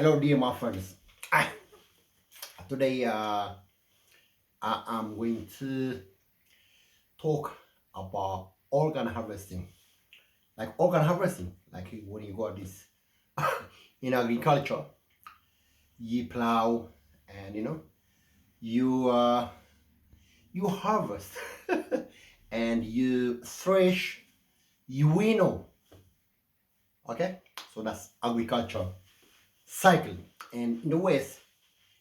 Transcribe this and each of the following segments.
Hello, dear my friends. Ah, Today, I am going to talk about organ harvesting. Like organ harvesting, like when you got this in agriculture, you plow and you harvest and you thresh, you winnow. Okay, so that's agriculture cycle. And in the West,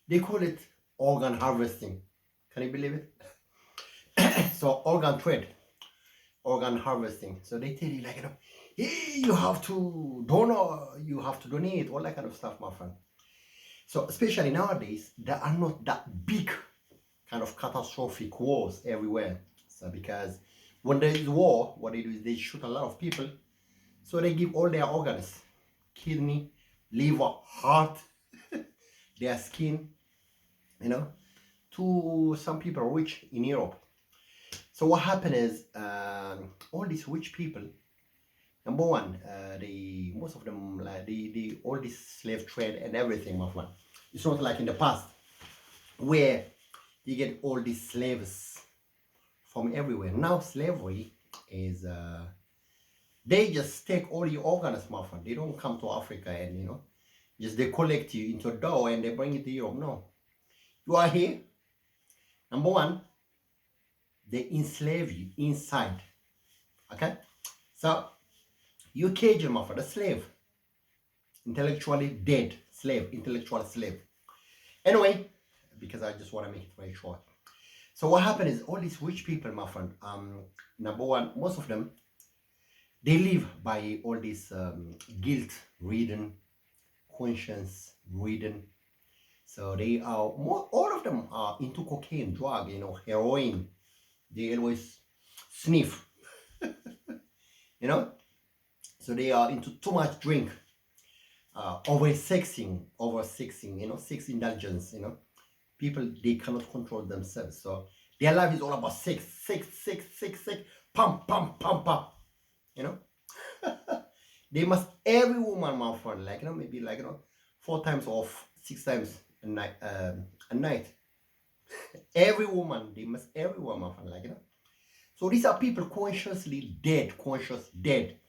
they call it organ harvesting. Can you believe it? So organ trade, organ harvesting. So they tell you like hey, you have to donor, you have to donate, all that kind of stuff, my friend. So especially nowadays, there are not that big kind of catastrophic wars everywhere. So because when there is war, what they do is they shoot a lot of people. So they give all their organs, kidney, liver, heart, their skin, to some people rich in Europe. So what happened is all these rich people, number one, the most of them like the all this slave trade and everything, my friend. It's not like in the past where you get all these slaves from everywhere. Now slavery is they just take all your organs, my friend. They don't come to Africa and just they collect you into a dough and they bring it to Europe. No, you are here. Number one, they enslave you inside. Okay, so you Cajun, my friend, a slave, intellectually dead slave, intellectual slave. Anyway, because I just want to make it very short. So what happened is all these rich people, my friend, number one, most of them, they live by all this guilt-ridden, conscience-ridden. So they are all of them are into cocaine, drug, heroin. They always sniff, So they are into too much drink, over sexing, sex indulgence, People, they cannot control themselves. So their life is all about sex, pump, pump, pump, pump, you know. They must, every woman, my friend, like, maybe like, 4 times or 6 times a night. Every woman, every woman, my friend, like, So these are people consciously dead, conscious dead.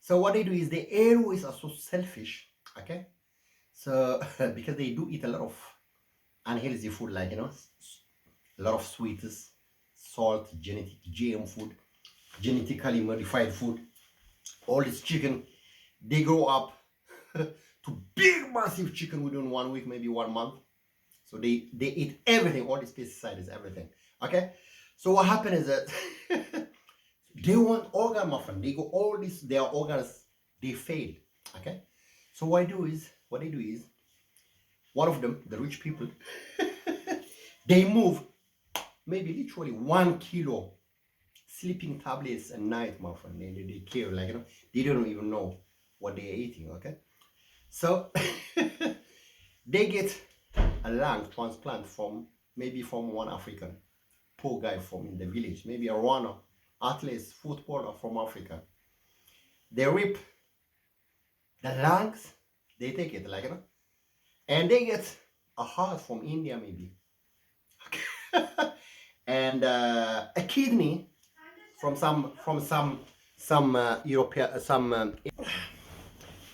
So what they do is they always are so selfish, okay? So because they do eat a lot of unhealthy food, like a lot of sweets, salt, genetic GM food, genetically modified food, all this chicken, they grow up to big massive chicken within 1 week, maybe 1 month. So they eat everything, all these pesticides, everything. Okay, so what happened is that they want organ, my friend. They go all these, their organs, they fail. Okay, so what they do is one of them, the rich people, they move maybe literally 1 kilo sleeping tablets a night, my friend. They care, like, they don't even know what they're eating. Okay, so they get a lung transplant from one African poor guy from in the village, maybe a runner, athlete, footballer from Africa. They rip the lungs, they take it, like, and they get a heart from India, maybe, and a kidney from some European,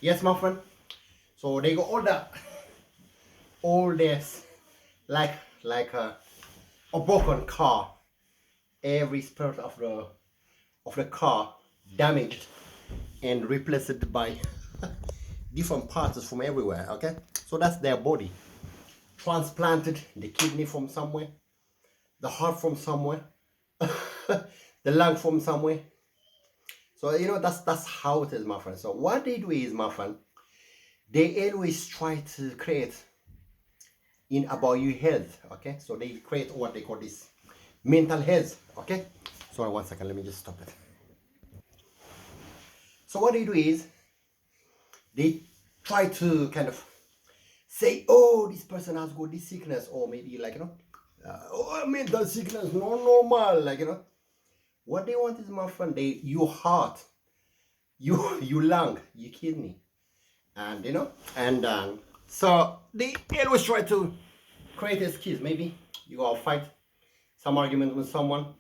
yes, my friend. So they go all this, like a broken car, every part of the car damaged and replaced by different parts from everywhere. Okay, so that's their body, transplanted, the kidney from somewhere, the heart from somewhere, the lung from somewhere. So that's how it is, my friend. So what they do is, my friend, they always try to create in about your health. Okay, so they create what they call this mental health. Okay, sorry, 1 second, let me just stop it. So what they do is they try to kind of say, oh, this person has got this sickness, or maybe like oh, mental sickness, no normal, like what they want is, my friend, your heart, your lung, your kidney, and So they always try to create excuse. Maybe you go fight some argument with someone,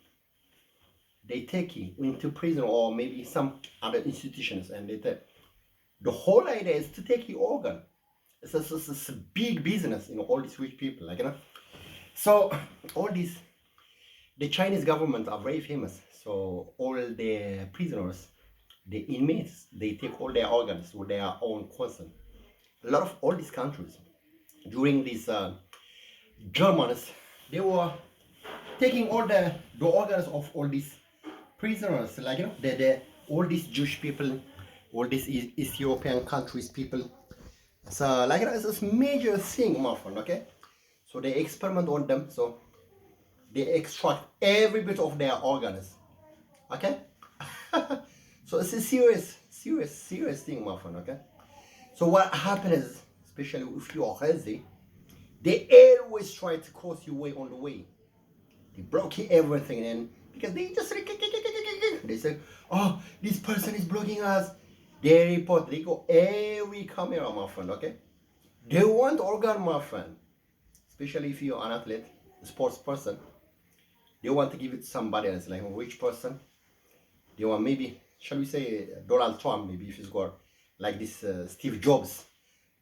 they take you into prison or maybe some other institutions, and the whole idea is to take your organ. It's a big business, all these rich people, So all these, the Chinese government are very famous. So all the prisoners, the inmates, they take all their organs with their own consent. A lot of all these countries during these Germans, they were taking all the organs of all these prisoners, all these Jewish people, all these East European countries people. So it's this major thing, my friend, okay? So they experiment on them, so they extract every bit of their organs, okay? So it's a serious thing, my friend, okay? So what happens, especially if you are healthy, they always try to cross your way on the way. They block everything, and because they just they say, oh, this person is blocking us. They report, they go every camera, my friend, okay? They want organ, my friend. Especially if you're an athlete, a sports person. They want to give it to somebody else, like a rich person. They want maybe, shall we say, Donald Trump, maybe if he's got like this Steve Jobs.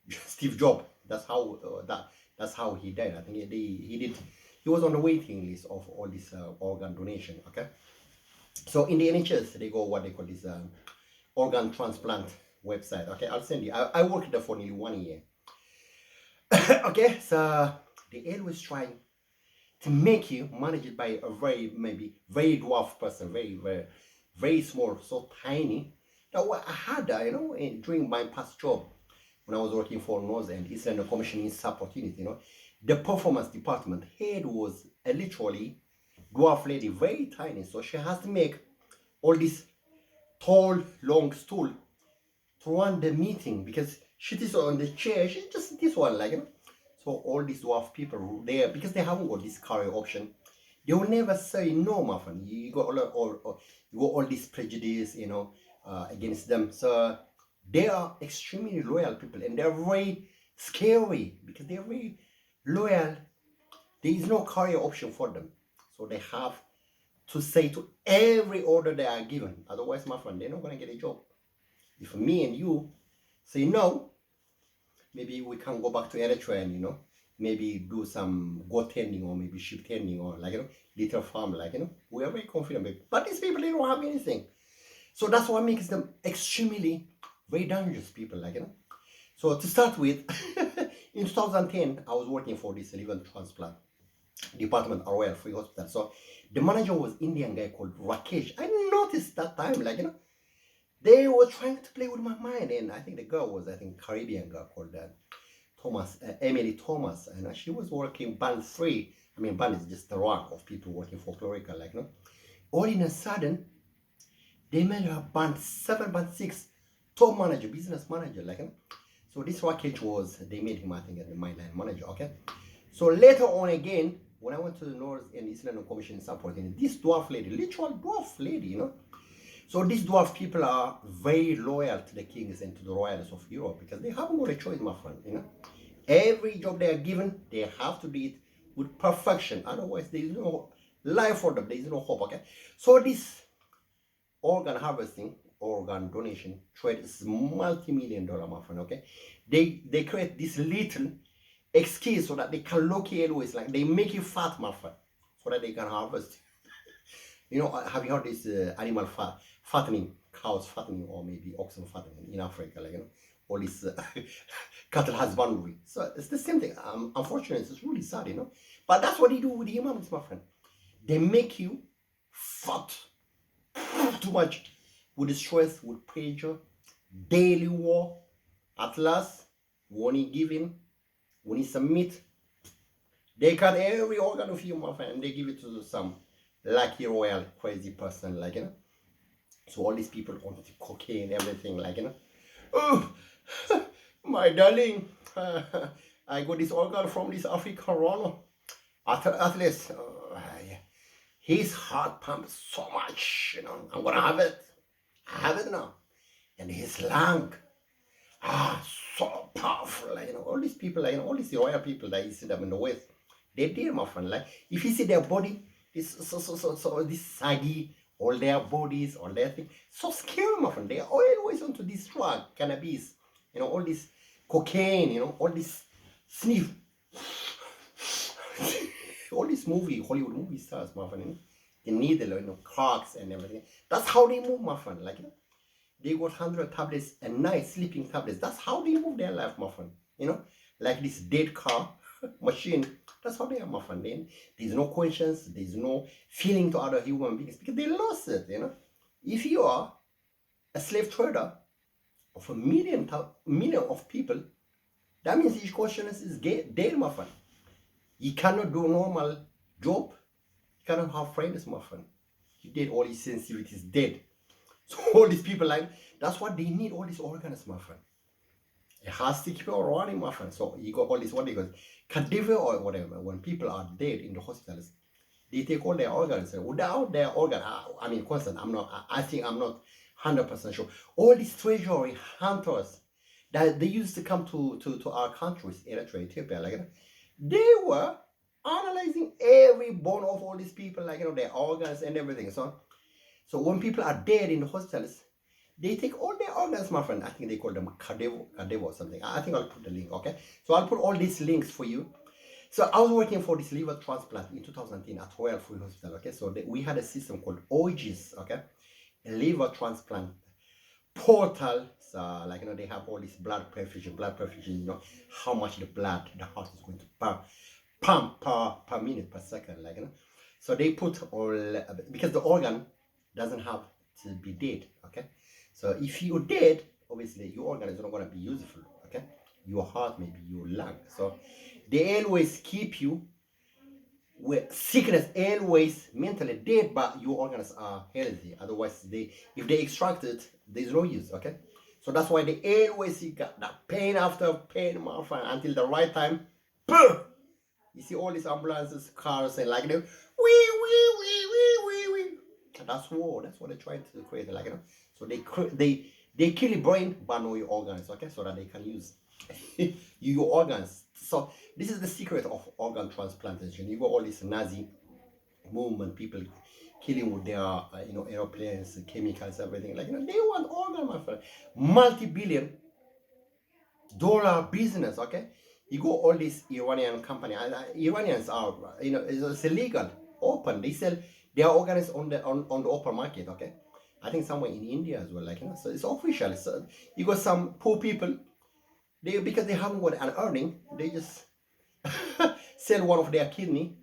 Steve Jobs, that's how he died. I think he was on the waiting list of all this organ donation, okay? So in the NHS, they go what they call this organ transplant website, okay? I'll send you. I worked there for nearly 1 year. Okay, so they always try to make you manage it by a very dwarf person, very small, so tiny. Now what I had, during my past job, when I was working for North and Eastern Commissioning Support Unit, the performance department head was a literally dwarf lady, very tiny. So she has to make all this tall, long stool to run the meeting because she is on the chair. She's just this one, So all these dwarf people there, because they haven't got this career option, they will never say no, my friend. You got all this prejudice, against them. So they are extremely loyal people, and they're very scary because they're very loyal. There is no career option for them, so they have to say to every order they are given. Otherwise, my friend, they're not going to get a job. If me and you say no, maybe we can go back to Eritrea and, maybe do some goat tending or maybe sheep tending or little farm, we are very confident. But these people, they don't have anything. So that's what makes them extremely very dangerous people, So to start with, in 2010, I was working for this liver transplant department at Royal Free Hospital. So the manager was Indian guy called Rakesh. I noticed that time, they were trying to play with my mind, and I think the girl was, Caribbean girl called Emily Thomas, and she was working band 3. I mean, band is just the rank of people working for clerical, All in a sudden, they made her band 7, band 6, top manager, business manager, So this Rakesh they made him, I think, the mainline manager, okay? So later on again, when I went to the North and Eastern Commission support, this dwarf lady, literal dwarf lady, So these dwarf people are very loyal to the kings and to the royals of Europe because they haven't got a choice, my friend, Every job they are given, they have to do it with perfection. Otherwise, there is no life for them. There is no hope, okay? So this organ harvesting, organ donation trade is multi-million-dollar, my friend, okay? They create this little excuse so that they can locate always, they make you fat, my friend, so that they can harvest. Have you heard this animal fattening, cows fattening, or maybe oxen fattening in Africa, all this cattle husbandry. So it's the same thing. Unfortunately, it's really sad, But that's what they do with humans, my friend. They make you fat too much with stress, with pressure, daily war. At last, when you give in, when you submit, they cut every organ of you, my friend, and they give it to some lucky royal crazy person, So all these people on cocaine, everything, Oh, my darling, I got this organ from this African runner. Athlete, his heart pumps so much, I'm gonna have it. I have it now. And his lung, so powerful, like, all these people, like, all these royal people that you see them in the West, they did, my friend. Like, if you see their body, this so this saggy, all their bodies, all their thing, so scary, my friend. They always want to this drug, cannabis, all this cocaine, all this sniff, all these Hollywood movie stars, my friend. The needle, cracks and everything. That's how they move, my friend. Like, they got 100 tablets a night, sleeping tablets. That's how they move their life, my friend. Like this dead car machine. That's how they are, my friend. Then there's no conscience, there's no feeling to other human beings because they lost it. If you are a slave trader of a million of people, that means each consciousness is dead, my friend. You cannot do a normal job. You cannot have friends, my friend. You dead, all his sensitivity is dead. So all these people, like, that's what they need, all these organs, my friend. It has to keep on running, my friend. So you got all this, what they call cadaver or whatever. When people are dead in the hospitals, they take all their organs. Without their organ, constant, I think I'm not 100% sure. All these treasury hunters that they used to come to our countries, Eritrea, Ethiopia, like, they were analyzing every bone of all these people, like, their organs and everything. So when people are dead in the hospitals, they take all their organs, my friend. I think they call them cadaver or something. I think I'll put the link, okay? So I'll put all these links for you. So I was working for this liver transplant in 2010 at Royal Free Hospital, okay? So we had a system called OGs, okay? A liver transplant portal. So, like, they have all this blood perfusion, how much the heart is going to pump per minute, per second, like, So they put all, because the organ doesn't have to be dead, okay? So if you're dead, obviously your organ is not going to be useful, okay? Your heart, maybe your lung. So they always keep you with sickness, always mentally dead, but your organs are healthy. Otherwise, if they extract it, there's no use, okay? So that's why they always got that pain after pain, my friend, until the right time. Boom! You see all these ambulances, cars, and like them, wee. That's war. That's what they're trying to create, like, So they kill your brain, but not your organs, okay? So that they can use your organs. So this is the secret of organ transplantation. You got all this Nazi movement, people killing with their airplanes, chemicals, everything. Like, they want organ, my friend. Multi-billion dollar business, okay? You go all these Iranian company, Iranians are, it's illegal, open. They sell their organs on the open market, okay? I think somewhere in India as well, like, so it's official. So you got some poor people, because they haven't got an earning, they just sell one of their kidney,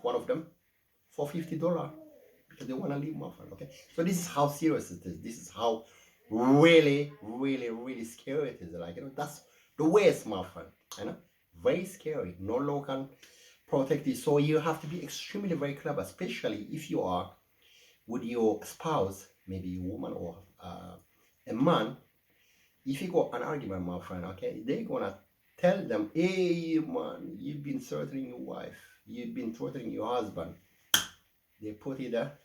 one of them, for $50 because they want to live, my friend, okay? So this is how serious it is. This is how really, really, really scary it is. Like, that's the West, my friend, very scary. No law can protect you. So you have to be extremely very clever, especially if you are with your spouse, maybe a woman or a man. If you got an argument, my friend, okay, they're gonna tell them, hey man, you've been threatening your wife, you've been threatening your husband. They put it there.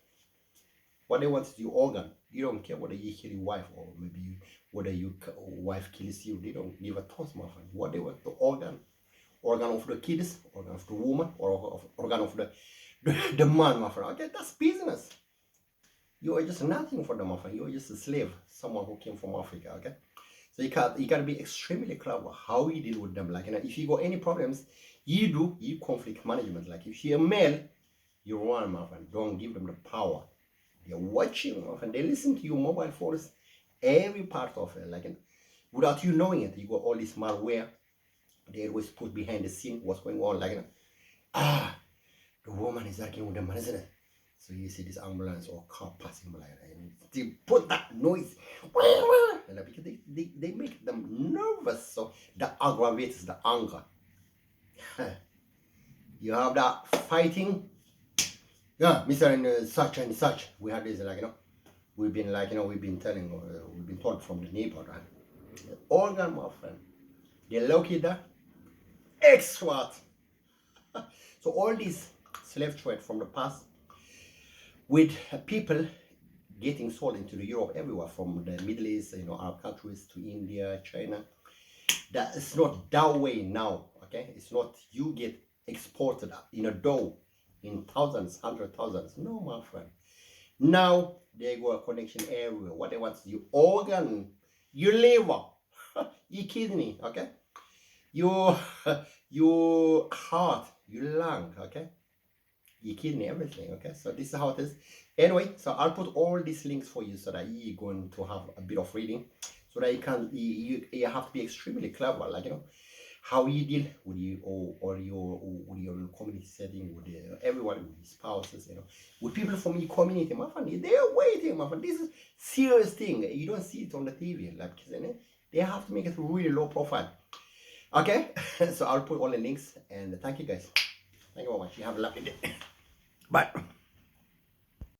What they want is your organ. You don't care whether you kill your wife or maybe whether your wife kills you. They don't give a toss, my friend. What they want, the organ of the kids, organ of the woman, or organ of the man, my friend. Okay, that's business. You are just nothing for them, my friend. You are just a slave, someone who came from Africa, okay? So you gotta be extremely clever how you deal with them. Like, if you got any problems, you conflict management. Like, if you're a male, you run, my friend. Don't give them the power. They're watching, my friend. They listen to your mobile phones, every part of it. Like, without you knowing it, you got all this malware. They always put behind the scene what's going on. Like, the woman is arguing with the man, isn't it? So you see this ambulance or car passing by, and they put that noise, because they make them nervous. So that aggravates the anger. You have that fighting. Yeah, Mr. and such. We had this, like, we've been telling, we've been told from the neighbor, right? The organ, my friend, they locate that expert. So all these slave trade from the past, with people getting sold into the Europe everywhere, from the Middle East, Arab countries to India, China. That it's not that way now. Okay, it's not you get exported in a dough in thousands, 100,000s. No, my friend. Now they go a connection everywhere. What they want is your organ, your liver, your kidney, okay? Your your heart, your lung, okay? Your kidney, everything, okay? So this is how it is. Anyway, so I'll put all these links for you so that you're going to have a bit of reading, so that you have to be extremely clever, like, you know, how you deal with you or your community setting with everyone, with your spouses, you know, with people from your community, my friend. They're waiting, my friend. This is serious thing. You don't see it on the TV, like, you know, they have to make it really low profile. Okay, so I'll put all the links, and thank you guys. Thank you very much. You have a lovely day. Bye.